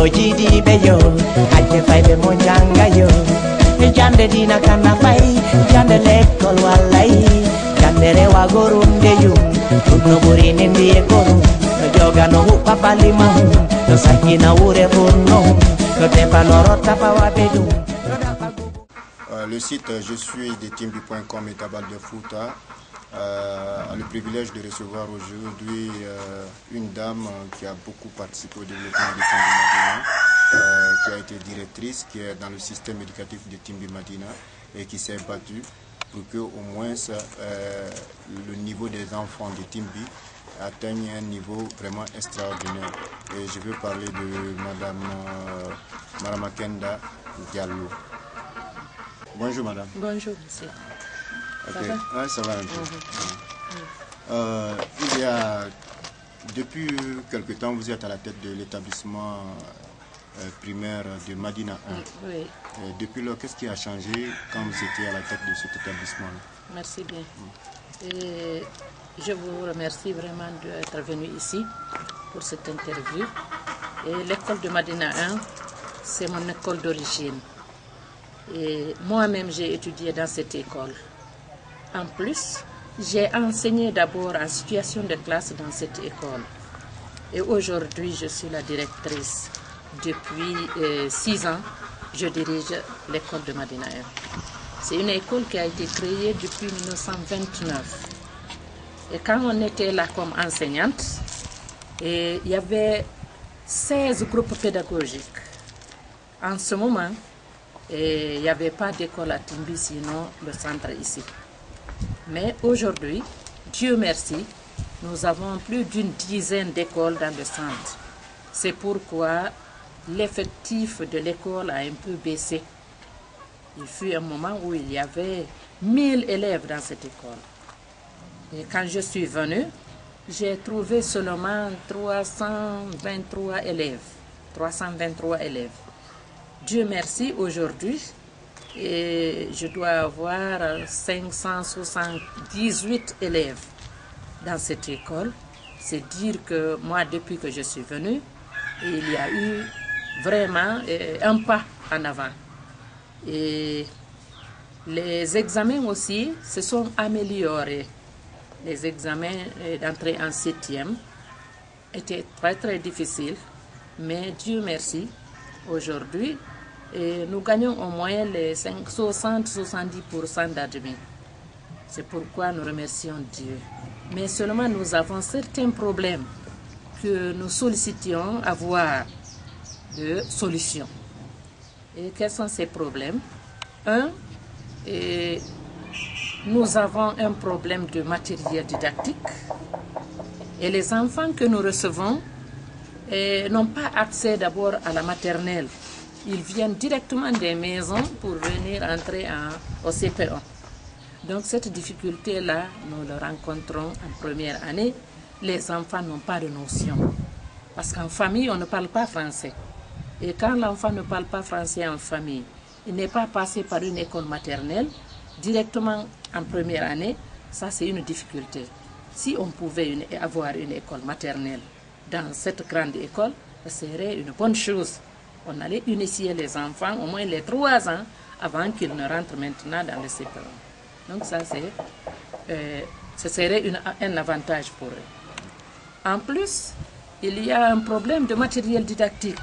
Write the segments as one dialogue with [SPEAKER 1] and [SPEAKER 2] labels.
[SPEAKER 1] jidi beyo aje fay be mo janga yo jande dina kana fay jande lekol walay jande rewa gorunde yum no burine ndiye kono joga no papa lima no sakina ure bonno no tepa no rota pa wabedu.
[SPEAKER 2] Le site je suis de timbi.com et Tabal de Fouta a le privilège de recevoir aujourd'hui une dame qui a beaucoup participé au développement de Timbi Madina, qui a été directrice, qui est dans le système éducatif de Timbi Madina et qui s'est battue pour que au moins le niveau des enfants de Timbi atteigne un niveau vraiment extraordinaire. Et je veux parler de Madame Maramakenda Diallo. Bonjour madame.
[SPEAKER 3] Bonjour monsieur.
[SPEAKER 2] Okay. Ça va? Ah, ça va un peu. Il y a, depuis quelque temps, vous êtes à la tête de l'établissement primaire de Madina 1.
[SPEAKER 3] Oui.
[SPEAKER 2] Depuis lors, qu'est-ce qui a changé quand vous étiez à la tête de cet établissement-là?
[SPEAKER 3] Merci bien. Et je vous remercie vraiment d'être venu ici pour cette interview. Et l'école de Madina 1, c'est mon école d'origine. Et moi-même, j'ai étudié dans cette école. En plus, j'ai enseigné d'abord en situation de classe dans cette école. Et aujourd'hui, je suis la directrice. Depuis 6 ans, je dirige l'école de Madina 1. C'est une école qui a été créée depuis 1929. Et quand on était là comme enseignante, il y avait 16 groupes pédagogiques. En ce moment, il n'y avait pas d'école à Timbi, sinon le centre ici. Mais aujourd'hui, Dieu merci, nous avons plus d'une dizaine d'écoles dans le centre. C'est pourquoi l'effectif de l'école a un peu baissé. Il fut un moment où il y avait 1000 élèves dans cette école. Et quand je suis venue, j'ai trouvé seulement 323 élèves. 323 élèves. Dieu merci, aujourd'hui, je dois avoir 578 élèves dans cette école. C'est dire que moi, depuis que je suis venue, il y a eu vraiment un pas en avant. Et les examens aussi se sont améliorés. Les examens d'entrée en 7e étaient très très difficiles, mais Dieu merci, aujourd'hui, nous gagnons au moins les 60-70% d'admis. C'est pourquoi nous remercions Dieu. Mais seulement nous avons certains problèmes que nous sollicitions avoir de solutions. Et quels sont ces problèmes? Un, nous avons un problème de matériel didactique. Et les enfants que nous recevons n'ont pas accès d'abord à la maternelle. Ils viennent directement des maisons pour venir entrer au CP1. Donc cette difficulté-là, nous le rencontrons en première année. Les enfants n'ont pas de notion. Parce qu'en famille, on ne parle pas français. Et quand l'enfant ne parle pas français en famille, il n'est pas passé par une école maternelle, directement en première année, ça c'est une difficulté. Si on pouvait avoir une école maternelle dans cette grande école, ce serait une bonne chose. On allait initier les enfants au moins les 3 ans avant qu'ils ne rentrent maintenant dans le CP1. Donc ça, ce serait un avantage pour eux. En plus, il y a un problème de matériel didactique.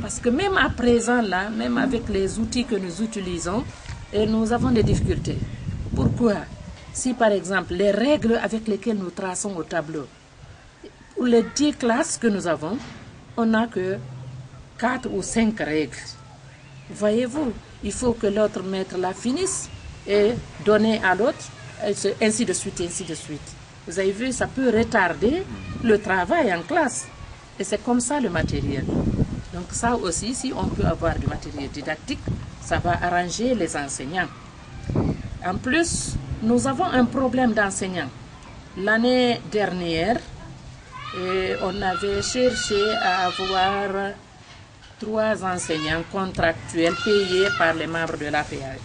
[SPEAKER 3] Parce que même à présent, là, même avec les outils que nous utilisons, nous avons des difficultés. Pourquoi? Si par exemple, les règles avec lesquelles nous traçons au tableau, pour les 10 classes que nous avons, on n'a que 4 ou 5 règles. Voyez-vous, il faut que l'autre maître la finisse et donner à l'autre, ainsi de suite, ainsi de suite. Vous avez vu, ça peut retarder le travail en classe. Et c'est comme ça le matériel. Donc ça aussi, si on peut avoir du matériel didactique, ça va arranger les enseignants. En plus, nous avons un problème d'enseignants. L'année dernière, on avait cherché à avoir 3 enseignants contractuels payés par les membres de l'APA.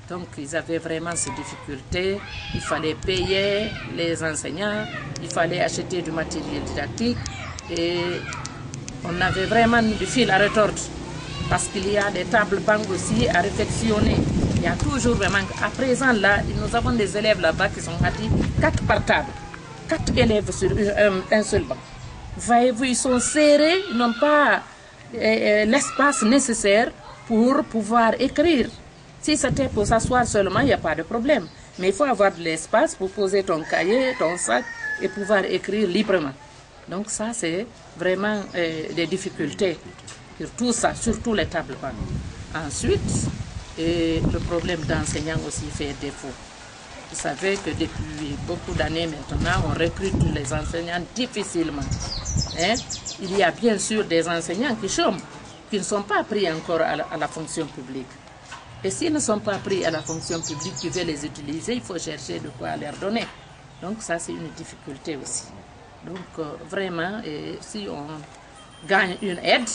[SPEAKER 3] Donc, ils avaient vraiment ces difficultés. Il fallait payer les enseignants, il fallait acheter du matériel didactique. Et on avait vraiment du fil à retordre. Parce qu'il y a des tables bancs aussi à réfectionner. Il y a toujours vraiment... À présent, là, nous avons des élèves là-bas qui sont assis 4 par table. 4 élèves sur un seul banc. Voyez-vous, ils sont serrés, ils n'ont pas l'espace nécessaire pour pouvoir écrire. Si c'était pour s'asseoir seulement, il n'y a pas de problème. Mais il faut avoir de l'espace pour poser ton cahier, ton sac et pouvoir écrire librement. Donc ça, c'est vraiment des difficultés sur tout ça, surtout les tables bancs. Ensuite, le problème d'enseignants aussi fait défaut. Vous savez que depuis beaucoup d'années maintenant, on recrute les enseignants difficilement. Hein? Il y a bien sûr des enseignants qui chôment, qui ne sont pas pris encore à la fonction publique. Et s'ils ne sont pas pris à la fonction publique, qui veut les utiliser, il faut chercher de quoi leur donner. Donc ça, c'est une difficulté aussi. Donc vraiment, si on gagne une aide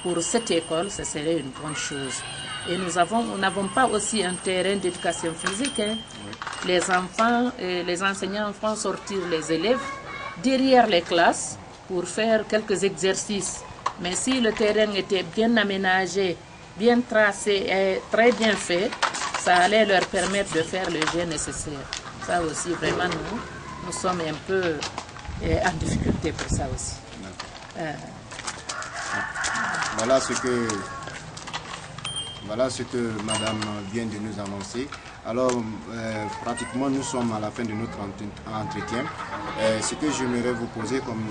[SPEAKER 3] pour cette école, ce serait une bonne chose. Et nous n'avons pas aussi un terrain d'éducation physique. Hein. Les enfants et les enseignants font sortir les élèves derrière les classes pour faire quelques exercices. Mais si le terrain était bien aménagé, bien tracé et très bien fait, ça allait leur permettre de faire le jet nécessaire. Ça aussi, vraiment, nous sommes un peu en difficulté pour ça aussi.
[SPEAKER 2] Voilà ce que Madame vient de nous annoncer. Alors, pratiquement, nous sommes à la fin de notre entretien. Ce que j'aimerais vous poser comme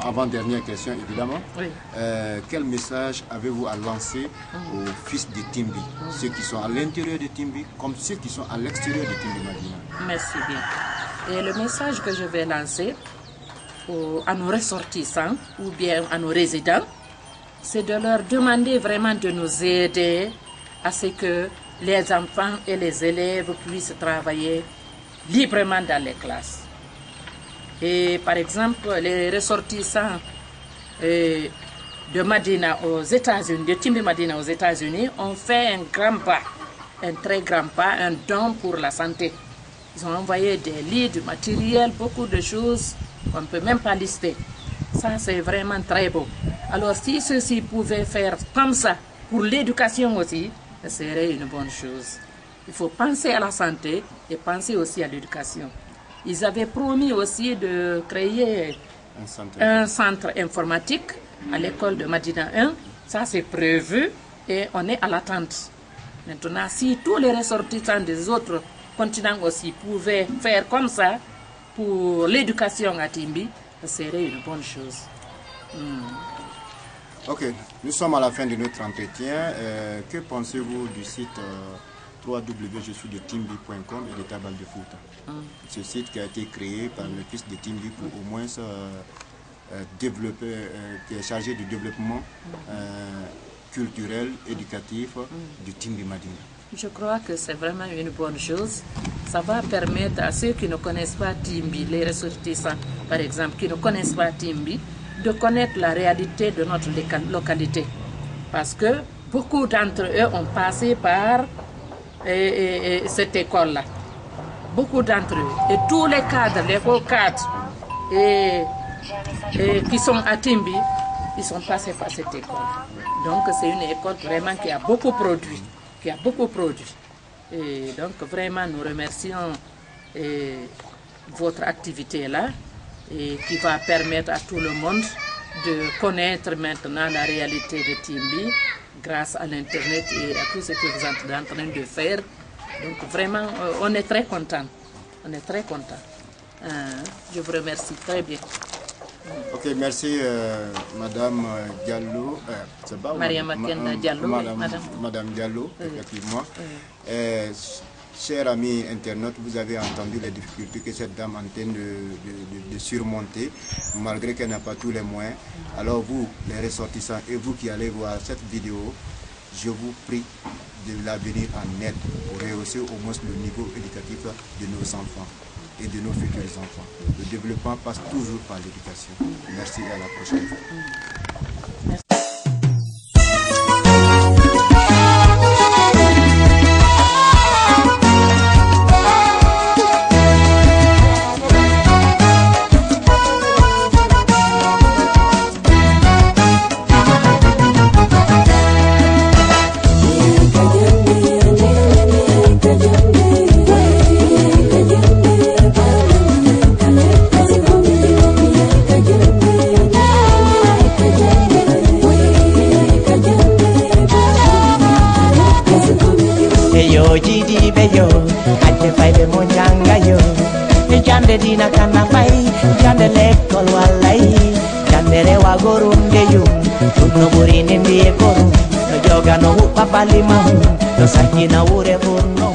[SPEAKER 2] avant-dernière question, évidemment,
[SPEAKER 3] oui.
[SPEAKER 2] Quel message avez-vous à lancer aux fils de Timbi, ceux qui sont à l'intérieur de Timbi, comme ceux qui sont à l'extérieur de Timbi Madina?
[SPEAKER 3] Merci bien. Et le message que je vais lancer à nos ressortissants ou bien à nos résidents, c'est de leur demander vraiment de nous aider à ce que les enfants et les élèves puissent travailler librement dans les classes. Et par exemple, les ressortissants de Madina aux États-Unis, de Timbi Madina aux États-Unis, ont fait un grand pas, un très grand pas, un don pour la santé. Ils ont envoyé des lits, du matériel, beaucoup de choses qu'on ne peut même pas lister. Ça, c'est vraiment très beau. Alors, si ceux-ci pouvaient faire comme ça pour l'éducation aussi, ce serait une bonne chose. Il faut penser à la santé et penser aussi à l'éducation. Ils avaient promis aussi de créer un centre informatique à l'école de Madina 1. Ça, c'est prévu et on est à l'attente. Maintenant, si tous les ressortissants des autres continents aussi pouvaient faire comme ça pour l'éducation à Timbi, ce serait une bonne chose.
[SPEAKER 2] Ok, nous sommes à la fin de notre entretien. Que pensez-vous du site www.jesuisdetimbi.com et de Tabal de Foot? Ce site qui a été créé par le fils de Timbi pour au moins développer, qui est chargé du développement culturel, éducatif du Timbi Madina.
[SPEAKER 3] Je crois que c'est vraiment une bonne chose. Ça va permettre à ceux qui ne connaissent pas Timbi, les ressortissants par exemple, qui ne connaissent pas Timbi, de connaître la réalité de notre localité. Parce que beaucoup d'entre eux ont passé par cette école-là. Beaucoup d'entre eux. Et tous les cadres, les hauts cadres qui sont à Timbi, ils sont passés par cette école. Donc c'est une école vraiment qui a beaucoup produit. Et donc vraiment nous remercions votre activité là et qui va permettre à tout le monde de connaître maintenant la réalité de Timbi grâce à l'internet et à tout ce que vous êtes en train de faire. Donc vraiment on est très content. Je vous remercie très bien.
[SPEAKER 2] Ok, merci Madame Diallo.
[SPEAKER 3] Diallo.
[SPEAKER 2] Madame Diallo, effectivement. Chers amis internautes, vous avez entendu les difficultés que cette dame est en train de surmonter, malgré qu'elle n'a pas tous les moyens. Alors vous, les ressortissants, et vous qui allez voir cette vidéo, je vous prie de la venir en aide pour rehausser au moins le niveau éducatif de nos enfants et de nos futurs enfants. Le développement passe toujours par l'éducation. Merci et à la prochaine.
[SPEAKER 1] jande dina kana bay jande l'école wallahi jande rewa gorum de yum no burini ndiye korum no joga no hubba balima no sakina wure furno